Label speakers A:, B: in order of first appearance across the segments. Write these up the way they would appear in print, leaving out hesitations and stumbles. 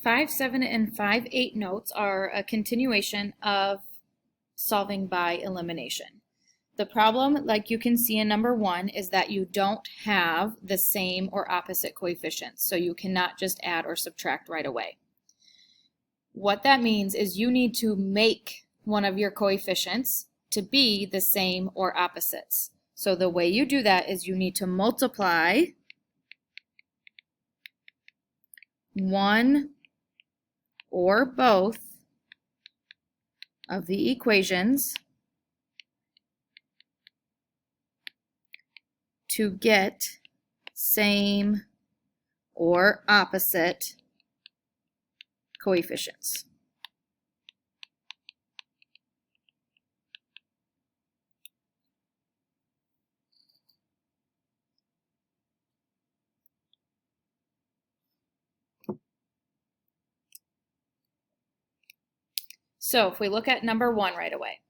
A: 5, 7, and 5, 8 notes are a continuation of solving by elimination. The problem, like you can see in number 1, is that you don't have the same or opposite coefficients, so you cannot just add or subtract right away. What that means is you need to make one of your coefficients to be the same or opposites. So the way you do that is you need to multiply one or both of the equations to get same or opposite coefficients. So if we look at number 1 right away,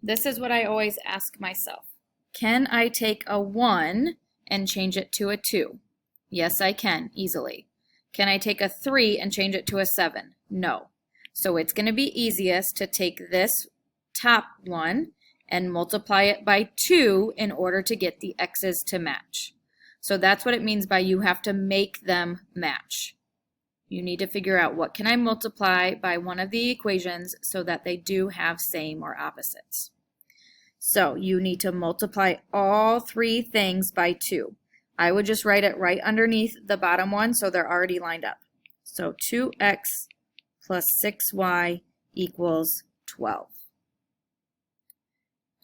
A: this is what I always ask myself. Can I take a 1 and change it to a 2? Yes, I can, easily. Can I take a 3 and change it to a 7? No. So it's going to be easiest to take this top one and multiply it by 2 in order to get the x's to match. So that's what it means by you have to make them match. You need to figure out what can I multiply by one of the equations so that they do have same or opposites. So you need to multiply all 3 things by 2. I would just write it right underneath the bottom one so they're already lined up. So 2x plus 6y equals 12.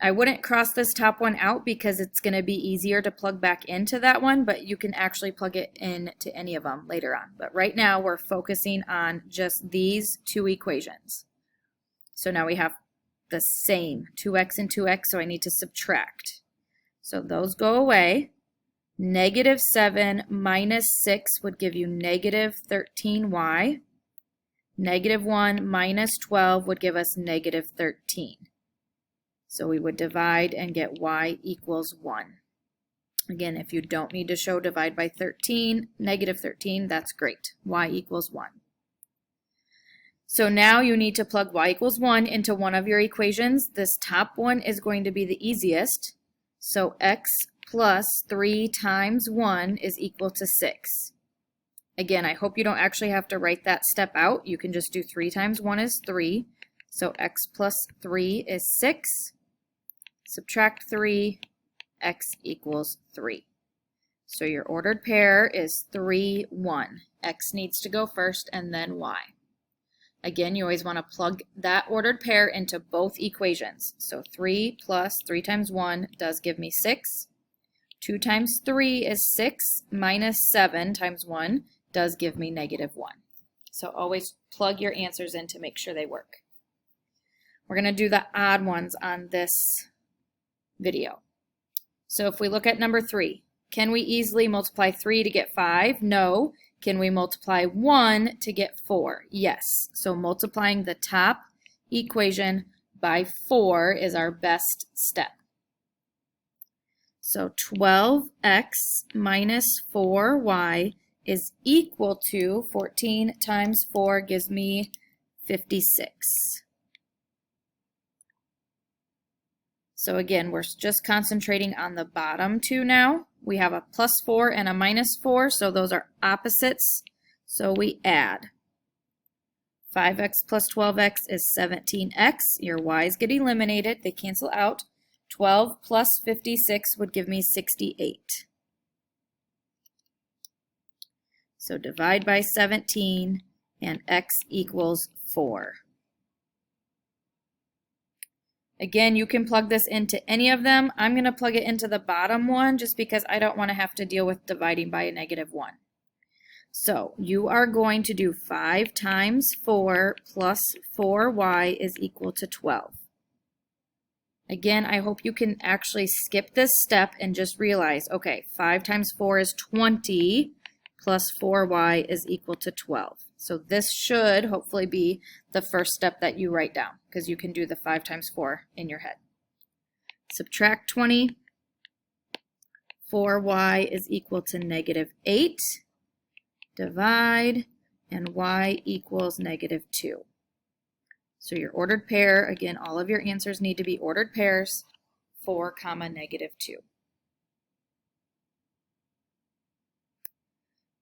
A: I wouldn't cross this top one out because it's going to be easier to plug back into that one, but you can actually plug it into any of them later on. But right now we're focusing on just these 2 equations. So now we have the same 2x and 2x, so I need to subtract. So those go away. Negative 7 minus 6 would give you negative 13y. Negative 1 minus 12 would give us negative 13. So we would divide and get y equals 1. Again, if you don't need to show divide by 13, negative 13, that's great. Y equals 1. So now you need to plug y equals 1 into one of your equations. This top one is going to be the easiest. So x plus 3 times 1 is equal to 6. Again, I hope you don't actually have to write that step out. You can just do 3 times 1 is 3. So x plus 3 is 6. Subtract 3, x equals 3. So your ordered pair is 3, 1. X needs to go first and then y. Again, you always want to plug that ordered pair into both equations. So 3 plus 3 times 1 does give me 6. 2 times 3 is 6 minus 7 times 1 does give me negative 1. So always plug your answers in to make sure they work. We're going to do the odd ones on this video. So if we look at number 3, can we easily multiply 3 to get 5? No. Can we multiply 1 to get 4? Yes. So multiplying the top equation by 4 is our best step. So 12x minus 4y is equal to 14 times 4 gives me 56. So again, we're just concentrating on the bottom 2 now. We have a plus 4 and a minus 4, so those are opposites. So we add. 5x plus 12x is 17x. Your y's get eliminated. They cancel out. 12 plus 56 would give me 68. So divide by 17 and x equals 4. Again, you can plug this into any of them. I'm going to plug it into the bottom one just because I don't want to have to deal with dividing by a negative 1. So you are going to do 5 times 4 plus 4y is equal to 12. Again, I hope you can actually skip this step and just realize, okay, 5 times 4 is 20 plus 4y is equal to 12. So this should hopefully be the first step that you write down because you can do the 5 times 4 in your head. Subtract 20. 4y is equal to negative 8. Divide. and y equals negative 2. So your ordered pair, again, all of your answers need to be ordered pairs, 4 comma negative 2.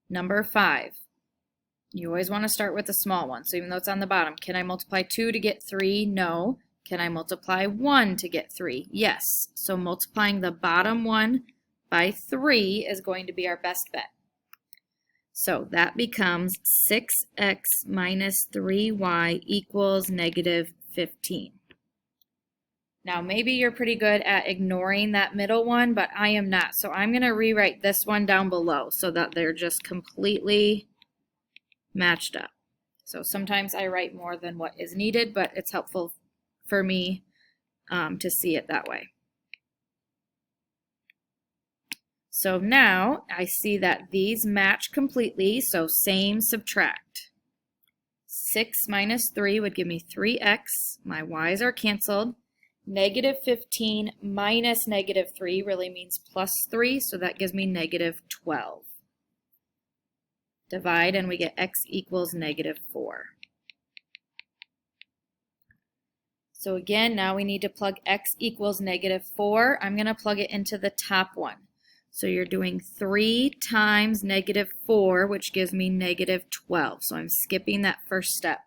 A: Number 5. You always want to start with the small one. So even though it's on the bottom, can I multiply 2 to get 3? No. Can I multiply 1 to get 3? Yes. So multiplying the bottom one by 3 is going to be our best bet. So that becomes 6x minus 3y equals negative 15. Now maybe you're pretty good at ignoring that middle one, but I am not. So I'm going to rewrite this one down below so that they're just completely matched up. So sometimes I write more than what is needed, but it's helpful for me to see it that way. So now I see that these match completely, so same subtract. 6 minus 3 would give me 3x. My y's are canceled. Negative 15 minus negative 3 really means plus 3, so that gives me negative 12. Divide and we get x equals negative 4. So again, now we need to plug x equals negative 4. I'm going to plug it into the top one. So you're doing 3 times negative 4, which gives me negative 12. So I'm skipping that first step.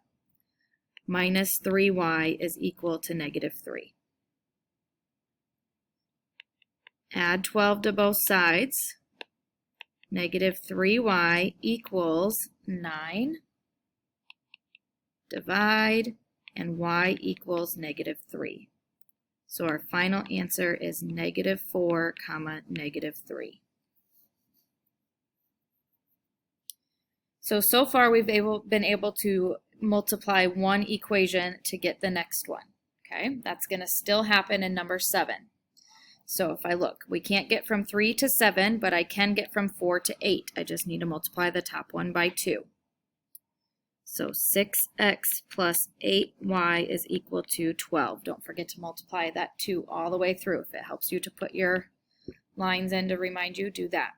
A: Minus 3y is equal to negative 3. Add 12 to both sides. Negative 3y equals 9. Divide, and y equals negative 3. So our final answer is negative 4 comma negative 3. So far we've been able to multiply one equation to get the next one. Okay, that's going to still happen in number 7. So if I look, we can't get from 3 to 7, but I can get from 4 to 8. I just need to multiply the top one by 2. So 6x plus 8y is equal to 12. Don't forget to multiply that 2 all the way through. If it helps you to put your lines in to remind you, do that.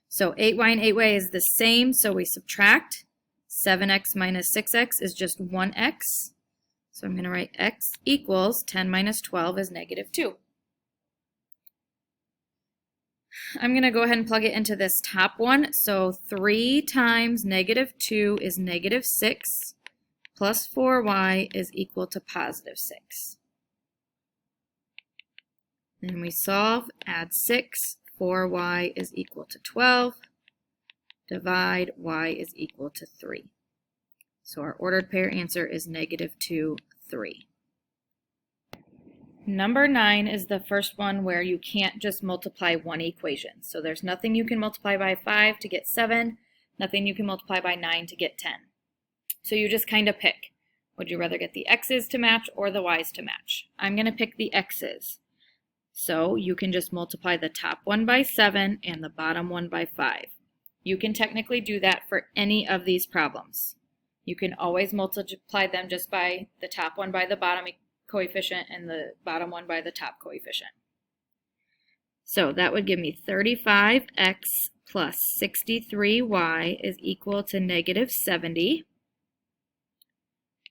A: So 8y and 8y is the same, so we subtract. 7x minus 6x is just 1x. So I'm going to write x equals 10 minus 12 is negative 2. I'm going to go ahead and plug it into this top one. So 3 times negative 2 is negative 6, plus 4y is equal to positive 6. Then we solve, add 6, 4y is equal to 12, divide, y is equal to 3. So our ordered pair answer is negative 2, 3. Number 9 is the first one where you can't just multiply one equation. So there's nothing you can multiply by 5 to get 7, nothing you can multiply by 9 to get 10. So you just kind of pick. Would you rather get the x's to match or the y's to match? I'm going to pick the x's. So you can just multiply the top one by 7 and the bottom one by 5. You can technically do that for any of these problems. You can always multiply them just by the top one by the bottom coefficient and the bottom one by the top coefficient. So that would give me 35x plus 63y is equal to negative 70.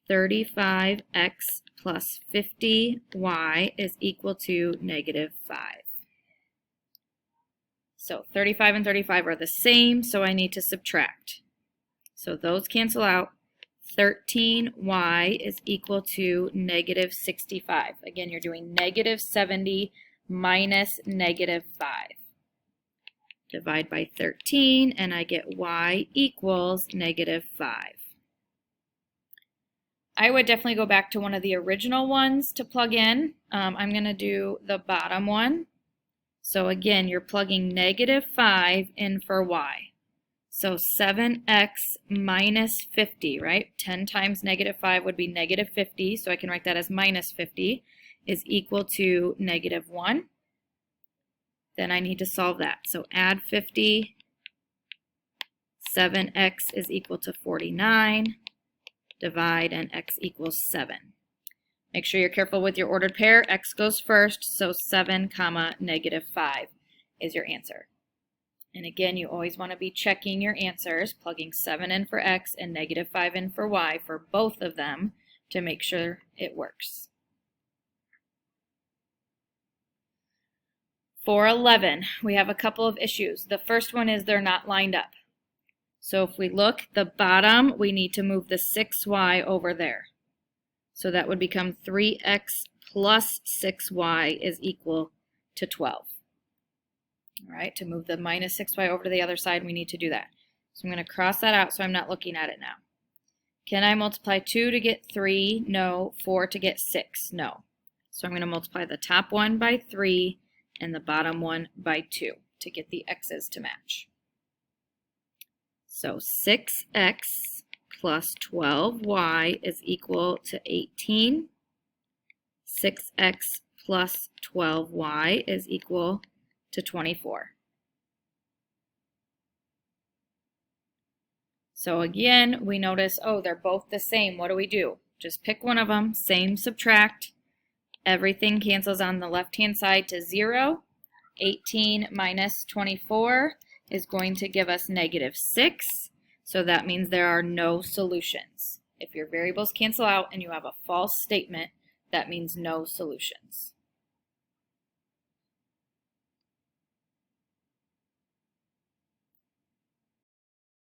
A: 35x plus 50y is equal to negative 5. So 35 and 35 are the same, so I need to subtract. So those cancel out. 13y is equal to negative 65. Again, you're doing negative 70 minus negative 5. Divide by 13, and I get y equals negative 5. I would definitely go back to one of the original ones to plug in. I'm going to do the bottom one. So again, you're plugging negative 5 in for y. So 7x minus 50, right? 10 times negative 5 would be negative 50, so I can write that as minus 50, is equal to negative 1. Then I need to solve that. So add 50, 7x is equal to 49, divide, and x equals 7. Make sure you're careful with your ordered pair. X goes first, so 7 comma negative 5 is your answer. And again, you always want to be checking your answers, plugging 7 in for x and -5 in for y for both of them to make sure it works. For 11, we have a couple of issues. The first one is they're not lined up. So if we look, the bottom, we need to move the 6y over there. So that would become 3x plus 6y is equal to 12. All right, to move the minus 6y over to the other side, we need to do that. So I'm going to cross that out so I'm not looking at it now. Can I multiply 2 to get 3? No. 4 to get 6? No. So I'm going to multiply the top one by 3 and the bottom one by 2 to get the x's to match. So 6x plus 12y is equal to 18. 6x plus 12y is equal to 24. So again, we notice, oh, they're both the same. What do? Just pick one of them, same, subtract. Everything cancels on the left-hand side to 0. 18 minus 24 is going to give us -6. So that means there are no solutions. If your variables cancel out and you have a false statement, that means no solutions.